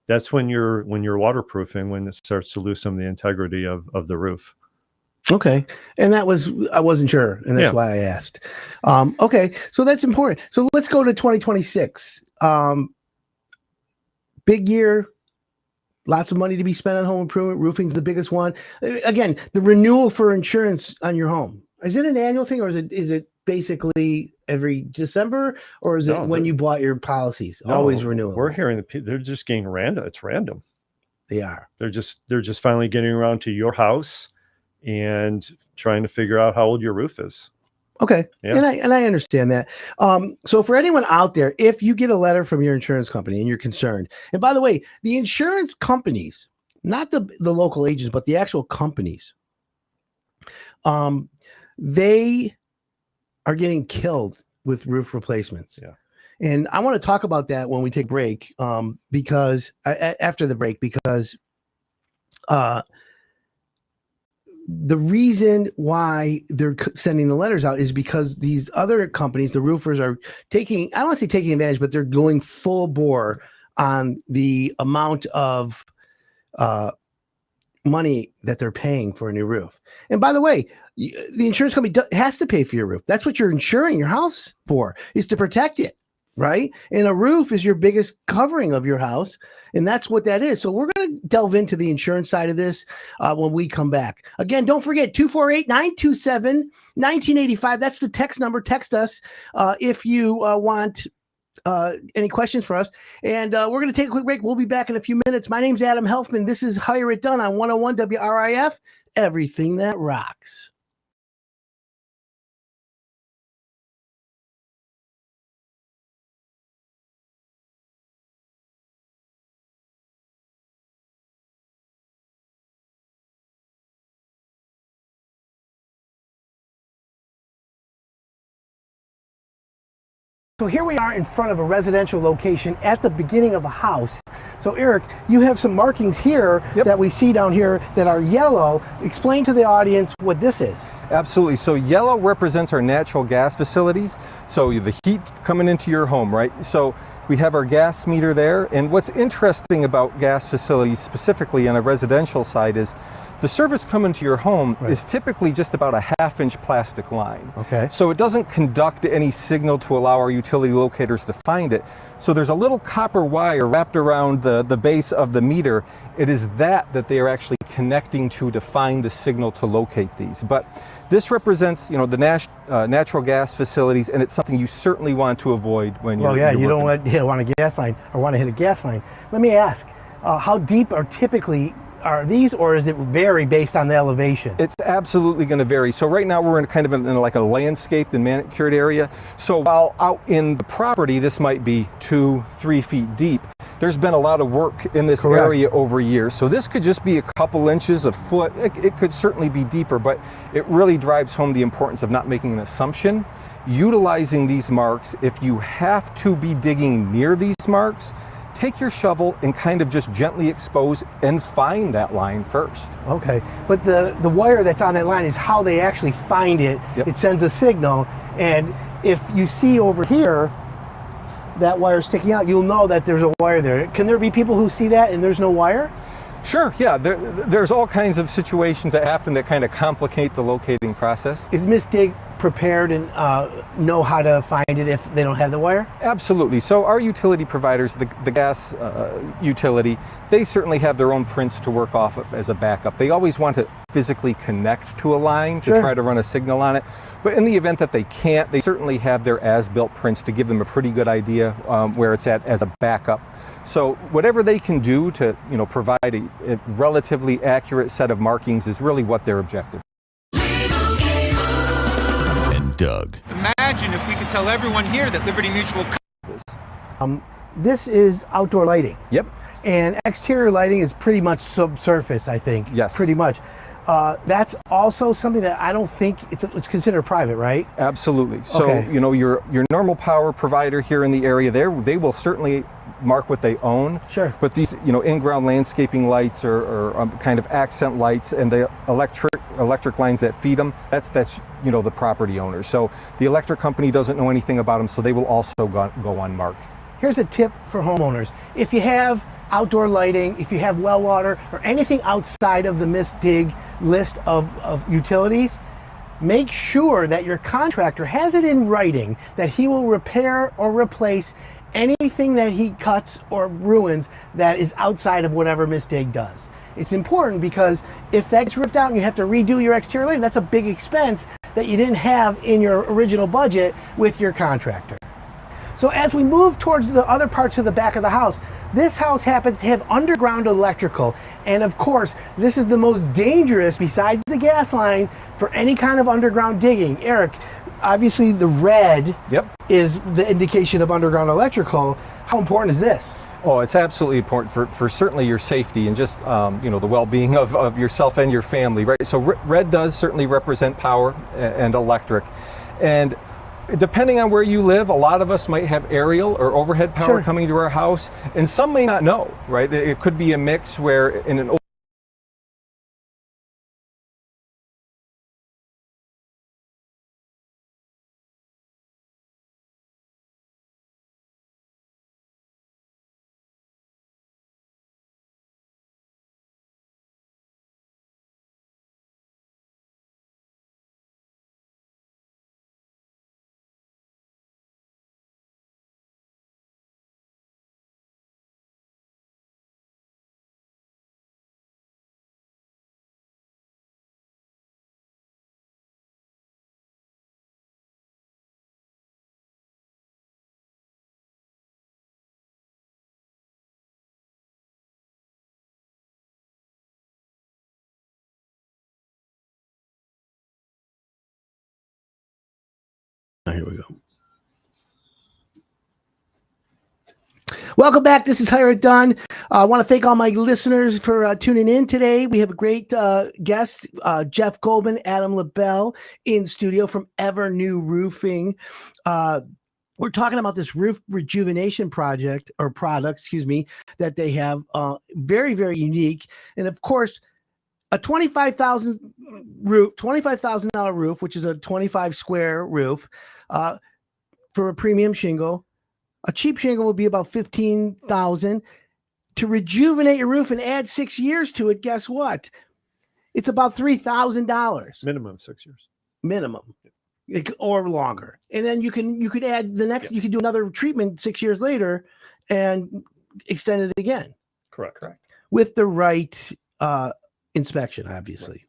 that's when you're waterproofing, when it starts to lose some of the integrity of the roof. Okay. And I wasn't sure, and that's why I asked. Okay, so that's important. So let's go to 2026. Big year, lots of money to be spent on home improvement. Roofing's the biggest one. Again, the renewal for insurance on your home. Is it an annual thing, or is it basically every December, or is it when you bought your policies? Always renewing. We're hearing they're just getting random. It's random. They are. They're just finally getting around to your house and trying to figure out how old your roof is. Okay. Yeah. And I understand that. So for anyone out there, if you get a letter from your insurance company and you're concerned, and by the way, the insurance companies, not the local agents, but the actual companies, they are getting killed with roof replacements. Yeah. And I want to talk about that when we take break, because after the break, because the reason why they're sending the letters out is because these other companies, the roofers, are taking, I don't want to say taking advantage, but they're going full bore on the amount of money that they're paying for a new roof. And by the way, the insurance company has to pay for your roof. That's what you're insuring your house for, is to protect it, right? And a roof is your biggest covering of your house, and that's what that is. So we're going to delve into the insurance side of this when we come back. Again, don't forget, 248-927-1985. That's the text number. Text us if you want any questions for us. And we're going to take a quick break. We'll be back in a few minutes. My name's Adam Helfman. This is Hire It Done on 101 WRIF, everything that rocks. So here we are in front of a residential location at the beginning of a house. So Eric, you have some markings here that we see down here that are yellow. Explain to the audience what this is. Absolutely. So yellow represents our natural gas facilities. So the heat coming into your home, right? So we have our gas meter there. And what's interesting about gas facilities, specifically on a residential side, is The service coming to your home is typically just about a 1/2-inch plastic line. Okay. So it doesn't conduct any signal to allow our utility locators to find it. So there's a little copper wire wrapped around the base of the meter. It is that they are actually connecting to find the signal to locate these. But this represents, you know, the natural gas facilities, and it's something you certainly want to avoid when you're. Well, yeah, you're you don't working. want a gas line or want to hit a gas line. Let me ask, how deep are typically are these, or is it vary based on the elevation? It's absolutely going to vary. So right now we're in kind of in like a landscaped and manicured area. So while out in the property, this might be 2-3 feet deep. There's been a lot of work in this area over years. So this could just be a couple inches, a foot. It could certainly be deeper, but it really drives home the importance of not making an assumption. Utilizing these marks, if you have to be digging near these marks, take your shovel and kind of just gently expose and find that line first. Okay, but the wire that's on that line is how they actually find it. Yep. It sends a signal, and if you see over here that wire sticking out, you'll know that there's a wire there. Can there be people who see that and there's no wire? Sure, yeah, there's all kinds of situations that happen that kind of complicate the locating process. Is Miss Dig prepared and know how to find it if they don't have the wire? Absolutely. So our utility providers, the gas utility, they certainly have their own prints to work off of as a backup. They always want to physically connect to a line to try to run a signal on it. But in the event that they can't, they certainly have their as-built prints to give them a pretty good idea where it's at as a backup. So whatever they can do to, you know, provide a relatively accurate set of markings is really what their objective. And Doug. Imagine if we could tell everyone here that Liberty Mutual. This is outdoor lighting. Yep. And exterior lighting is pretty much subsurface, I think. Yes. Pretty much. That's also something that I don't think it's considered private, right? Absolutely. So, you know, your normal power provider here in the area, they will certainly mark what they own. Sure. But these, you know, in-ground landscaping lights or kind of accent lights and the electric lines that feed them, that's you know, the property owner. So the electric company doesn't know anything about them, so they will also go unmarked. Here's a tip for homeowners. If you have outdoor lighting, if you have well water or anything outside of the Miss Dig list of utilities, make sure that your contractor has it in writing that he will repair or replace anything that he cuts or ruins that is outside of whatever Miss Dig does. It's important because if that gets ripped out and you have to redo your exterior lighting, that's a big expense that you didn't have in your original budget with your contractor. So as we move towards the other parts of the back of the house, this house happens to have underground electrical. And of course, this is the most dangerous besides the gas line for any kind of underground digging. Eric, obviously the red is the indication of underground electrical. How important is this? Oh, it's absolutely important for certainly your safety and just you know, the well-being of yourself and your family, right? So red does certainly represent power and electric. And depending on where you live, a lot of us might have aerial or overhead power coming to our house, and some may not know, right? It could be a mix where in an Here we go. Welcome back. This is Hire It Done. I want to thank all my listeners for tuning in today. We have a great guest, Jeff Goldman, Adam LaBelle in studio from Ever New Roofing. We're talking about this roof rejuvenation project or product, that they have. Very, very unique. And of course, a $25,000 roof, which is a 25 square roof, for a premium shingle. A cheap shingle will be about $15,000. To rejuvenate your roof and add 6 years to it, guess what? it's about $3,000 Minimum 6 years. minimum, or longer. And then you could add the next. Yeah. You could do another treatment 6 years later, and extend it again Correct. with the right inspection, obviously.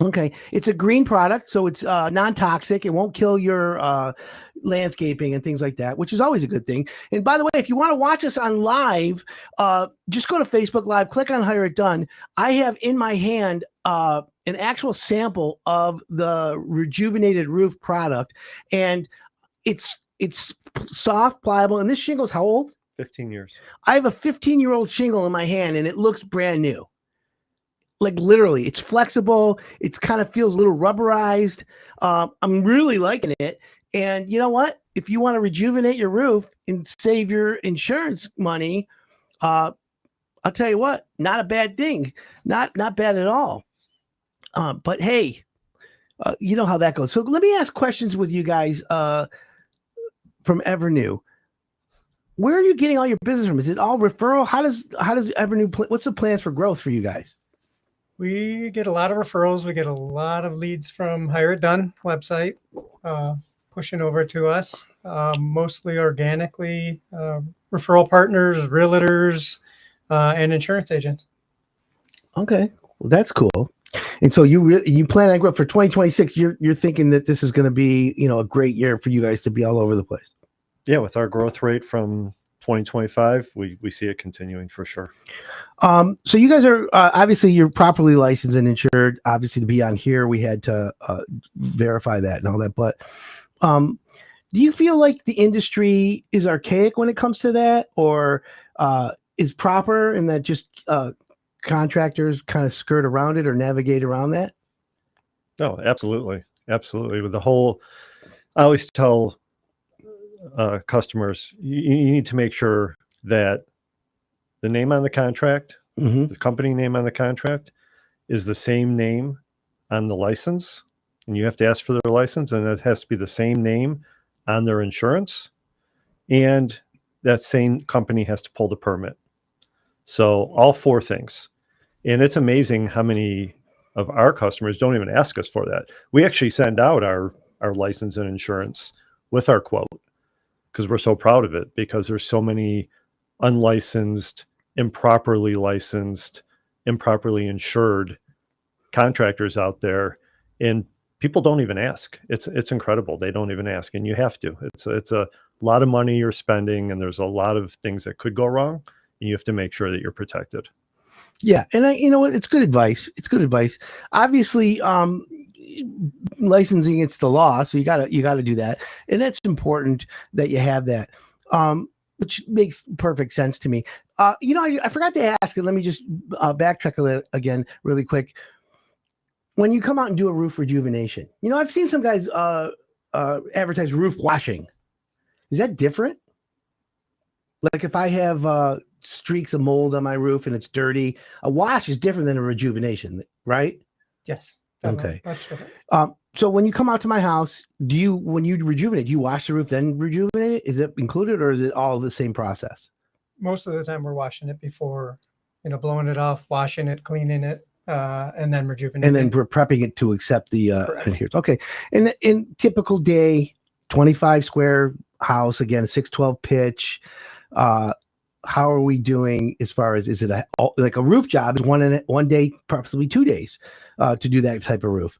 Okay, it's a green product, so it's non-toxic. It won't kill your landscaping and things like that, which is always a good thing. And by the way, if you want to watch us on live, just go to Facebook Live, click on Hire It Done. I have in my hand an actual sample of the rejuvenated roof product, and it's soft, pliable. And this shingle's how old? 15 years. I have a 15-year-old shingle in my hand, and it looks brand new. Like literally, it's flexible. It's kind of feels a little rubberized. I'm really liking it. And you know what? If you want to rejuvenate your roof and save your insurance money, I'll tell you what, not a bad thing. Not bad at all. But hey, you know how that goes. So let me ask questions with you guys from Evernew. Where are you getting all your business from? Is it all referral? How does Evernew what's the plans for growth for you guys? We get a lot of referrals. We get a lot of leads from Hire It Done website, pushing over to us, mostly organically, referral partners, realtors, and insurance agents. Okay, well that's cool. And so you plan on growth for 2026. You're thinking that this is going to be a great year for you guys to be all over the place. Yeah, with our growth rate from 2025, we see it continuing for sure. So you guys are obviously you're properly licensed and insured. Obviously, to be on here, we had to verify that and all that. But do you feel like the industry is archaic when it comes to that, or is proper, and that just contractors kind of skirt around it or navigate around that? No, absolutely. With the whole, I always tell customers, you need to make sure that the name on the contract, the company name on the contract, is the same name on the license, and you have to ask for their license, and it has to be the same name on their insurance, and that same company has to pull the permit. So all four things. And it's amazing how many of our customers don't even ask us for that. We actually send out our license and insurance with our quote because we're so proud of it, because there's so many unlicensed, improperly licensed, improperly insured contractors out there, and people don't even ask. It's incredible. They don't even ask, and you have to. It's a lot of money you're spending, and there's a lot of things that could go wrong, and you have to make sure that you're protected. Yeah, and you know what? It's good advice. Obviously, licensing, it's the law, so you gotta do that, and that's important that you have that. Which makes perfect sense to me. I forgot to ask, and let me just backtrack again really quick. When you come out and do a roof rejuvenation, I've seen some guys advertise roof washing. Is that different? Like if I have streaks of mold on my roof and it's dirty, a wash is different than a rejuvenation, right? Yes. Okay. Much different. So when you come out to my house, when you rejuvenate, do you wash the roof then rejuvenate it? Is it included, or is it all the same process? Most of the time we're washing it before, blowing it off, washing it, cleaning it, and then rejuvenating. And then we're prepping it to accept the adherence. Okay. And in typical day, 25 square house, again, 612 pitch. How are we doing as far as, is it like a roof job is one day, possibly 2 days to do that type of roof,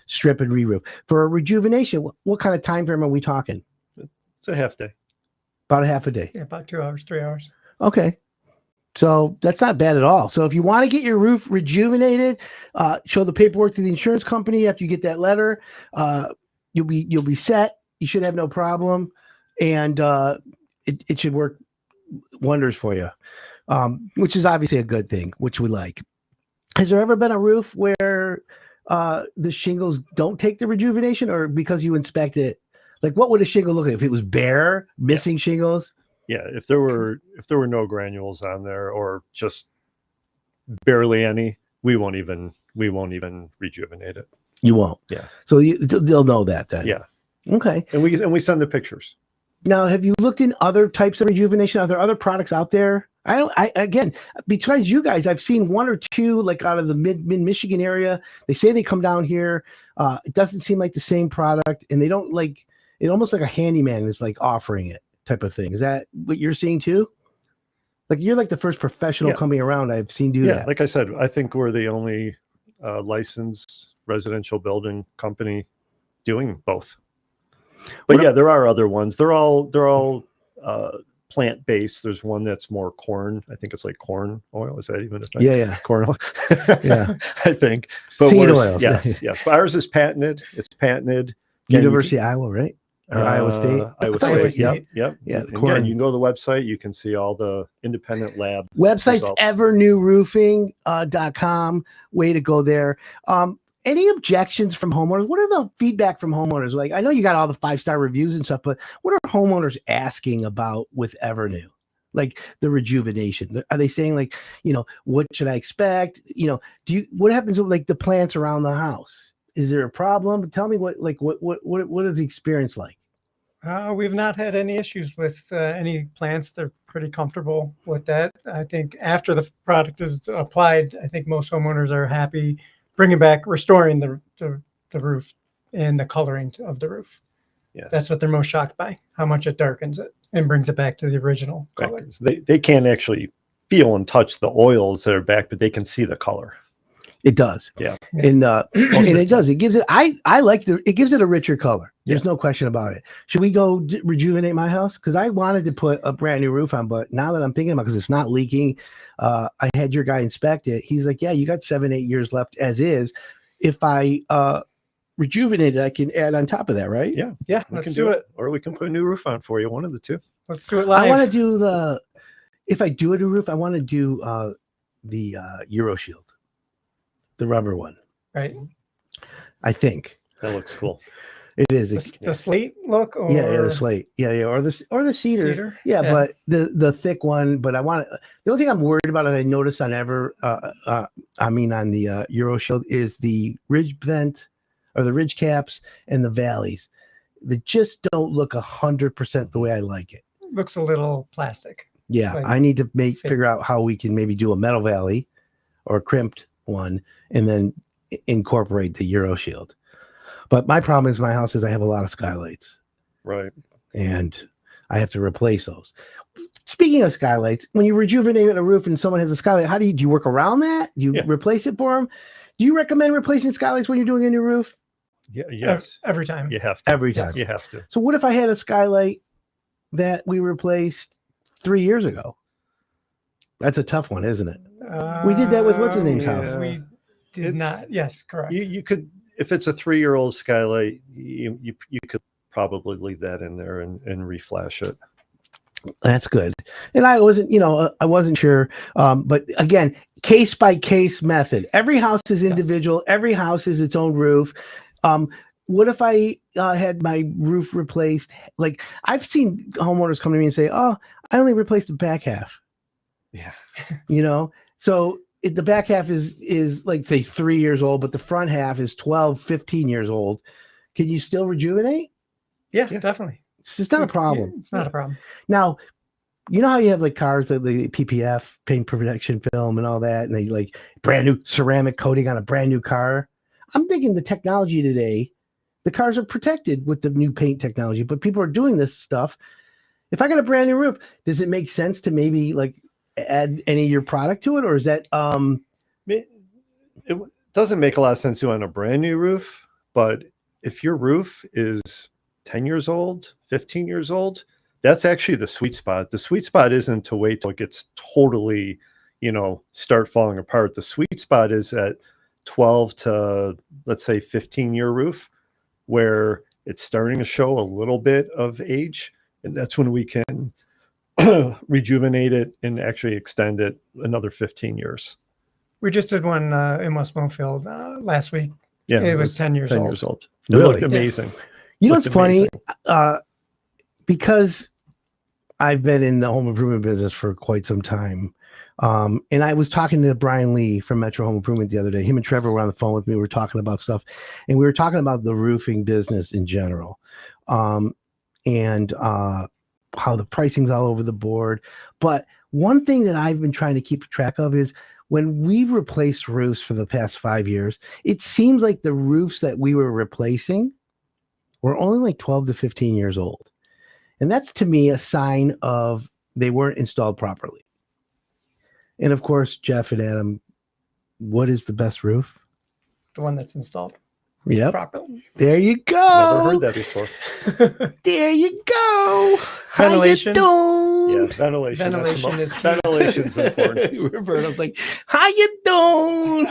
strip and re-roof? For a rejuvenation, what kind of time frame are we talking? It's a half day. About a half a day. Yeah, about 2 hours, 3 hours. Okay. So that's not bad at all. So if you want to get your roof rejuvenated, show the paperwork to the insurance company after you get that letter. You'll be set. You should have no problem, and it should work wonders for you, which is obviously a good thing, which we like. Has there ever been a roof where the shingles don't take the rejuvenation, or because you inspect it, like what would a shingle look like if it was bare, missing shingles? Yeah, if there were no granules on there, or just barely any, we won't even rejuvenate it. You won't. Yeah. So they'll know that then. Yeah. Okay. And we send the pictures. Now, have you looked in other types of rejuvenation? Are there other products out there I again, besides you guys, I've seen one or two like out of the mid Michigan area. They say they come down here. It doesn't seem like the same product, and they don't like it. Almost like a handyman is like offering it type of thing. Is that what you're seeing too? Like you're like the first professional coming around I've seen do that. Like I said, I think we're the only licensed residential building company doing both. But there are other ones. They're all plant based. There's one that's more corn. I think it's like corn oil. Is that even a thing? Yeah. Corn oil. Yeah. I think. But seed oils. Yes. But ours is patented. It's patented. University of Iowa, right? Or Iowa State. Iowa State. Yep. Yeah. Again, you can go to the website. You can see all the independent lab websites. results. Evernewroofing.com. Way to go there. Any objections from homeowners? What are the feedback from homeowners? Like, I know you got all the 5-star reviews and stuff, but what are homeowners asking about with Evernew? Like the rejuvenation? Are they saying like, what should I expect? What happens with like the plants around the house? Is there a problem? Tell me what is the experience like? We've not had any issues with any plants. They're pretty comfortable with that. I think after the product is applied, I think most homeowners are happy restoring the roof and the coloring of the roof. Yeah, that's what they're most shocked by, how much it darkens it and brings it back to the original color. They can't actually feel and touch the oils that are back, but they can see the color. It does. Yeah. And it does. It gives it, I like it gives it a richer color. There's no question about it. Should we go rejuvenate my house? Because I wanted to put a brand new roof on, but now that I'm thinking about, because it's not leaking, I had your guy inspect it. He's like, yeah, you got 7-8 years left as is. If I rejuvenate it, I can add on top of that, right? Yeah. Let's do it. Or we can put a new roof on for you. One of the two. Let's do it live. I want to do if I do a new roof, I want to do the Euro Shield, the rubber one. Right. I think that looks cool. It is the slate look, or the slate, or the cedar. Yeah, but the thick one. But I want the only thing I'm worried about, as I noticed on on the Euro Shield, is the ridge vent or the ridge caps and the valleys. They just don't look 100% the way I like it. Looks a little plastic. Yeah, I need to figure out how we can maybe do a metal valley or a crimped one, and then incorporate the Euro Shield. But my problem is my house is I have a lot of skylights. Right. And I have to replace those. Speaking of skylights, when you rejuvenate a roof and someone has a skylight, do you work around that? Do you replace it for them? Do you recommend replacing skylights when you're doing a new roof? Yeah. Yes. Every time. You have to. Every time. Yes. You have to. So what if I had a skylight that we replaced 3 years ago? That's a tough one, isn't it? We did that with what's his name's house. We did not. Yes, correct. You could, if it's a 3-year-old skylight, you could probably leave that in there and reflash it. That's good. And I wasn't sure. But again, case by case method. Every house is individual. Yes. Every house is its own roof. What if I had my roof replaced? Like I've seen homeowners come to me and say, "Oh, I only replaced the back half." Yeah. So the back half is like say 3 years old, but the front half is 12, 15 years old. Can you still rejuvenate? Yeah. Definitely. It's not a problem. It's not a problem. Now, you know how you have like cars that the PPF, paint protection film and all that, and they like brand new ceramic coating on a brand new car. I'm thinking the technology today, the cars are protected with the new paint technology, but people are doing this stuff. If I got a brand new roof, does it make sense to maybe like add any of your product to it, or is that it doesn't make a lot of sense to on a brand new roof? But if your roof is 10 years old, 15 years old, that's actually the sweet spot. The sweet spot isn't to wait till it gets totally, start falling apart. The sweet spot is at 12 to let's say 15-year roof, where it's starting to show a little bit of age, and that's when we can rejuvenate it and actually extend it another 15 years. We just did one in West Bloomfield last week. Yeah, it was 10 years old. It Really? looked amazing. You know what's funny? Because I've been in the home improvement business for quite some time. And I was talking to Brian Lee from Metro Home Improvement the other day. Him and Trevor were on the phone with me. We were talking about stuff, and we were talking about the roofing business in general, and how the pricing's all over the board. But One thing that I've been trying to keep track of is when we've replaced roofs for the past 5 years, it seems like the roofs that we were replacing were only like 12 to 15 years old. And that's to me a sign of they weren't installed properly. And of course, Jeff and Adam, what is the best roof? The one that's installed Yep. properly. There you go. Never heard that before. There you go. Ventilation. How you doing? Yeah, ventilation. Ventilation is key. Ventilation's important. Roberto's like, how you doing?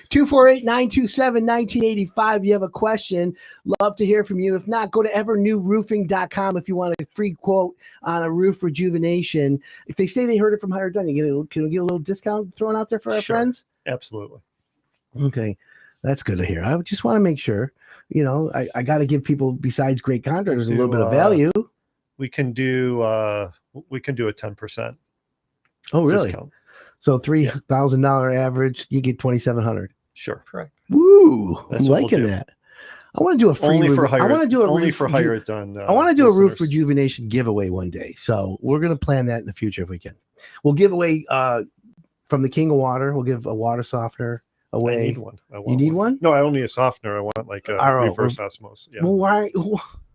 248-927-1985. You have a question. Love to hear from you. If not, go to evernewroofing.com if you want a free quote on a roof rejuvenation. If they say they heard it from Higher Done, can we get a little discount thrown out there for our Sure. friends? Absolutely. Okay. That's good to hear. I just want to make sure, I got to give people besides great contractors a little bit of value. We can do a 10%. Oh, really? Discount. So $3,000 average, you get $2,700. Sure. Correct. Woo! That's I'm what we'll liking do. that. I want to do a free Only for roof. hire. I want to do a only roof for hire it done. I want to do a roof listeners. rejuvenation giveaway one day. So we're going to plan that in the future if we can. We'll give away from the King of Water. We'll give a water softener away. I need one. You need one? No, I don't need a softener. I want like a reverse osmosis. Yeah. Well, why?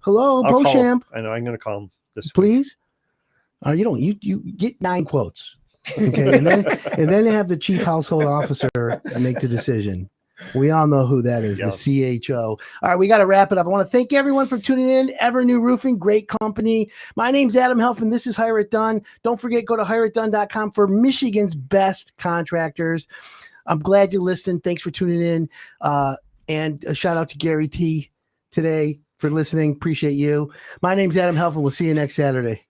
Hello, I'll call Beauchamp. him. I know. I'm going to call him this week. Please. You don't. You get 9 quotes. Okay, and then they have the chief household officer make the decision. We all know who that is, Yes. the CHO. All right, we got to wrap it up. I want to thank everyone for tuning in. Evernew Roofing, great company. My name's Adam Helfman. This is Hire It Done. Don't forget, go to hireitdone.com for Michigan's best contractors. I'm glad you listened. Thanks for tuning in. And a shout out to Gary T today for listening. Appreciate you. My name's Adam Helfman. We'll see you next Saturday.